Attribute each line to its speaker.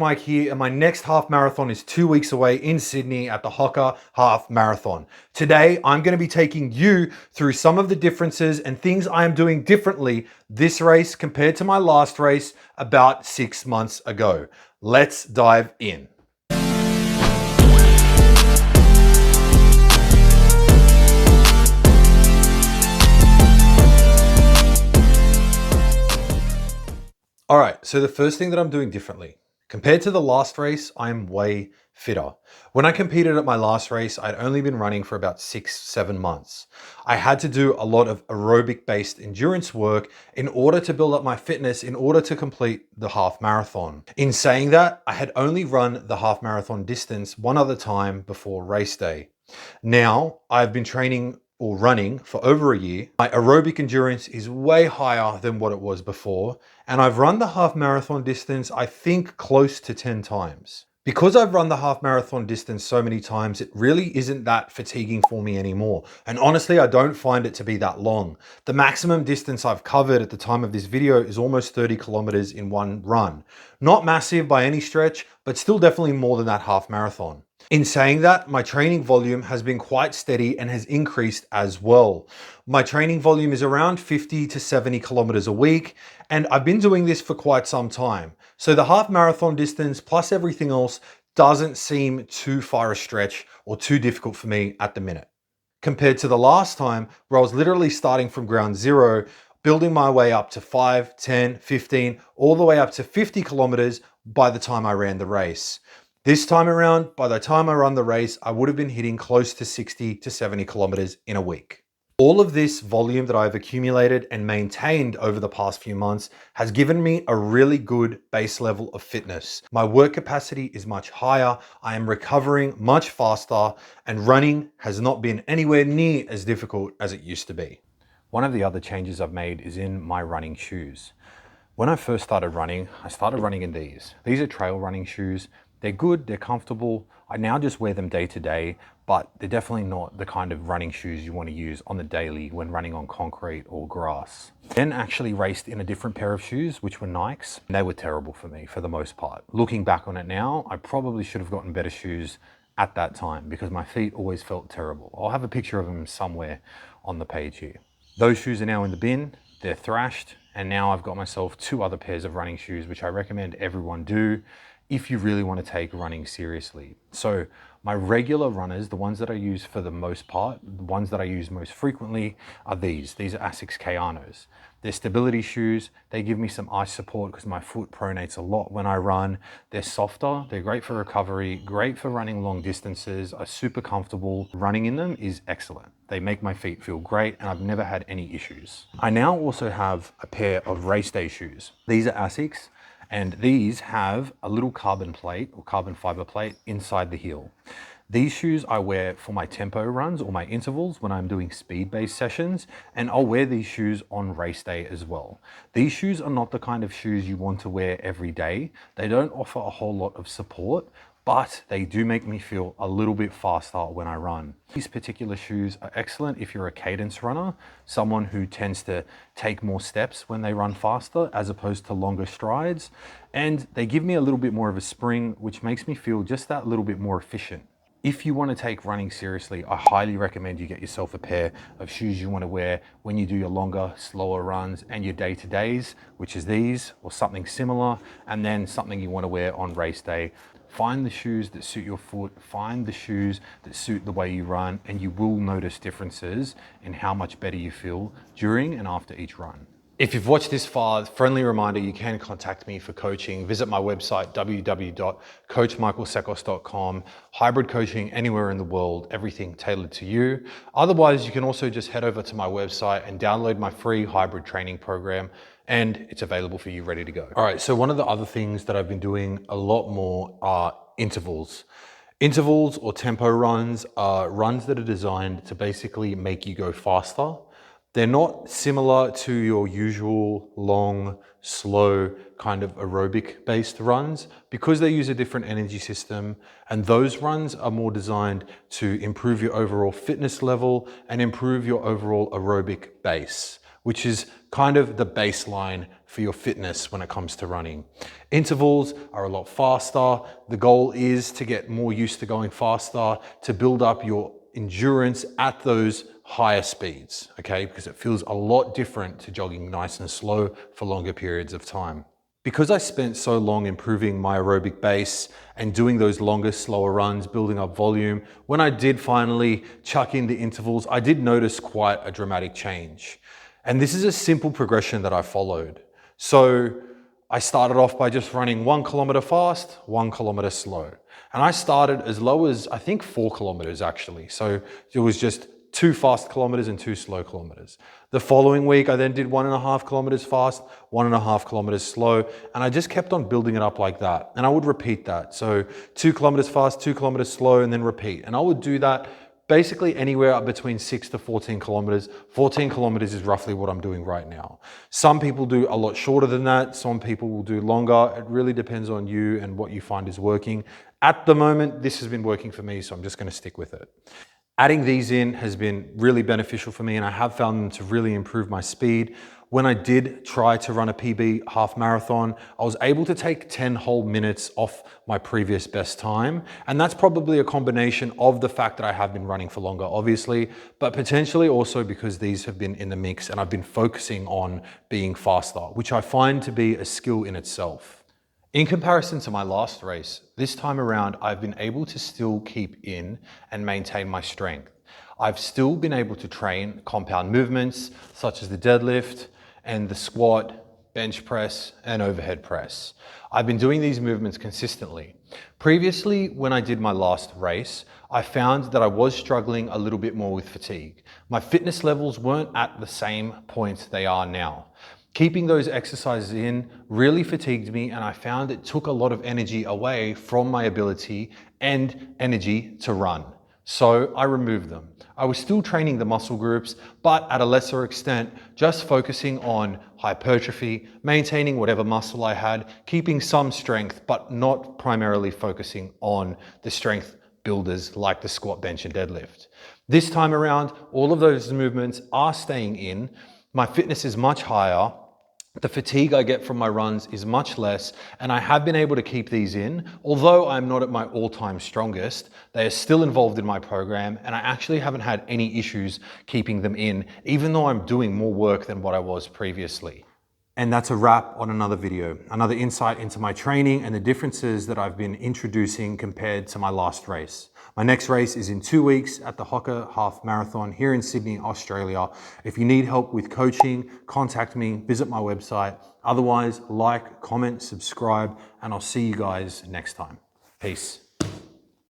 Speaker 1: Mike here, and my next half marathon is 2 weeks away in Sydney at the Hocker Half Marathon. Today, I'm going to be taking you through some of the differences and things I am doing differently this race compared to my last race about 6 months ago. Let's dive in. All right, so the first thing that I'm doing differently. Compared to the last race, I'm way fitter. When I competed at my last race, I'd only been running for about 6-7 months. I had to do a lot of aerobic-based endurance work in order to build up my fitness in order to complete the half marathon. In saying that, I had only run the half marathon distance one other time before race day. Now, I've been training or running for over a year. My aerobic endurance is way higher than what it was before, and I've run the half marathon distance, I think, close to 10 times. Because I've run the half marathon distance so many times, it really isn't that fatiguing for me anymore. And honestly, I don't find it to be that long. The maximum distance I've covered at the time of this video is almost 30 kilometers in one run. Not massive by any stretch, but still definitely more than that half marathon. In saying that, my training volume has been quite steady and has increased as well. My training volume is around 50 to 70 kilometers a week, and I've been doing this for quite some time. So the half marathon distance plus everything else doesn't seem too far a stretch or too difficult for me at the minute. Compared to the last time where I was literally starting from ground zero, building my way up to 5, 10, 15, all the way up to 50 kilometers by the time I ran the race. This time around, by the time I run the race, I would have been hitting close to 60 to 70 kilometers in a week. All of this volume that I've accumulated and maintained over the past few months has given me a really good base level of fitness. My work capacity is much higher, I am recovering much faster, and running has not been anywhere near as difficult as it used to be. One of the other changes I've made is in my running shoes. When I first started running, I started running in these. These are trail running shoes. They're good, they're comfortable. I now just wear them day to day, but they're definitely not the kind of running shoes you want to use on the daily when running on concrete or grass. Then actually raced in a different pair of shoes, which were Nikes. They were terrible for me for the most part. Looking back on it now, I probably should have gotten better shoes at that time because my feet always felt terrible. I'll have a picture of them somewhere on the page here. Those shoes are now in the bin, they're thrashed, and now I've got myself 2 other pairs of running shoes, which I recommend everyone do if you really want to take running seriously. So my regular runners, the ones that I use for the most part, the ones that I use most frequently are these. These are Asics Kayanos. They're stability shoes. They give me some ice support because my foot pronates a lot when I run. They're softer. They're great for recovery, great for running long distances, are super comfortable. Running in them is excellent. They make my feet feel great and I've never had any issues. I now also have a pair of race day shoes. These are Asics. And these have a little carbon plate or carbon fiber plate inside the heel. These shoes I wear for my tempo runs or my intervals when I'm doing speed-based sessions, and I'll wear these shoes on race day as well. These shoes are not the kind of shoes you want to wear every day. They don't offer a whole lot of support, but they do make me feel a little bit faster when I run. These particular shoes are excellent if you're a cadence runner, someone who tends to take more steps when they run faster as opposed to longer strides. And they give me a little bit more of a spring, which makes me feel just that little bit more efficient. If you want to take running seriously, I highly recommend you get yourself a pair of shoes you want to wear when you do your longer, slower runs and your day-to-days, which is these or something similar, and then something you want to wear on race day. Find the shoes that suit your foot, find the shoes that suit the way you run, and you will notice differences in how much better you feel during and after each run. If you've watched this far, friendly reminder, you can contact me for coaching. Visit my website, www.coachmichaelsekos.com. Hybrid coaching anywhere in the world, everything tailored to you. Otherwise, you can also just head over to my website and download my free hybrid training program, and it's available for you, ready to go. All right, so one of the other things that I've been doing a lot more are intervals. Intervals or tempo runs are runs that are designed to basically make you go faster. They're not similar to your usual long, slow kind of aerobic based runs because they use a different energy system, and those runs are more designed to improve your overall fitness level and improve your overall aerobic base. which is kind of the baseline for your fitness when it comes to running. Intervals are a lot faster. The goal is to get more used to going faster, to build up your endurance at those higher speeds, okay? Because it feels a lot different to jogging nice and slow for longer periods of time. Because I spent so long improving my aerobic base and doing those longer, slower runs, building up volume, when I did finally chuck in the intervals, I did notice quite a dramatic change. And this is a simple progression that I followed. So I started off by just running 1 kilometer fast, 1 kilometer slow. And I started as low as, I think, 4 kilometers actually. So it was just 2 fast kilometers and 2 slow kilometers. The following week, I then did 1.5 kilometers fast, 1.5 kilometers slow, and I just kept on building it up like that. And I would repeat that. So 2 kilometers fast, 2 kilometers slow, and then repeat. And I would do that basically anywhere up between 6 to 14 kilometers. 14 kilometers is roughly what I'm doing right now. Some people do a lot shorter than that. Some people will do longer. It really depends on you and what you find is working. At the moment, this has been working for me, so I'm just going to stick with it. Adding these in has been really beneficial for me, and I have found them to really improve my speed. When I did try to run a PB half marathon, I was able to take 10 whole minutes off my previous best time. And that's probably a combination of the fact that I have been running for longer, obviously, but potentially also because these have been in the mix and I've been focusing on being faster, which I find to be a skill in itself. In comparison to my last race, this time around, I've been able to still keep in and maintain my strength. I've still been able to train compound movements such as the deadlift and the squat, bench press, and overhead press. I've been doing these movements consistently. Previously, when I did my last race, I found that I was struggling a little bit more with fatigue. My fitness levels weren't at the same point they are now. Keeping those exercises in really fatigued me, and I found it took a lot of energy away from my ability and energy to run. So I removed them. I was still training the muscle groups, but at a lesser extent, just focusing on hypertrophy, maintaining whatever muscle I had, keeping some strength, but not primarily focusing on the strength builders like the squat, bench, and deadlift. This time around, all of those movements are staying in. My fitness is much higher. The fatigue I get from my runs is much less, and I have been able to keep these in. Although I'm not at my all-time strongest, they are still involved in my program, and I actually haven't had any issues keeping them in, even though I'm doing more work than what I was previously. And that's a wrap on another video, another insight into my training and the differences that I've been introducing compared to my last race. My next race is in 2 weeks at the Hocker Half Marathon here in Sydney, Australia. If you need help with coaching, contact me, visit my website. Otherwise, like, comment, subscribe, and I'll see you guys next time. Peace.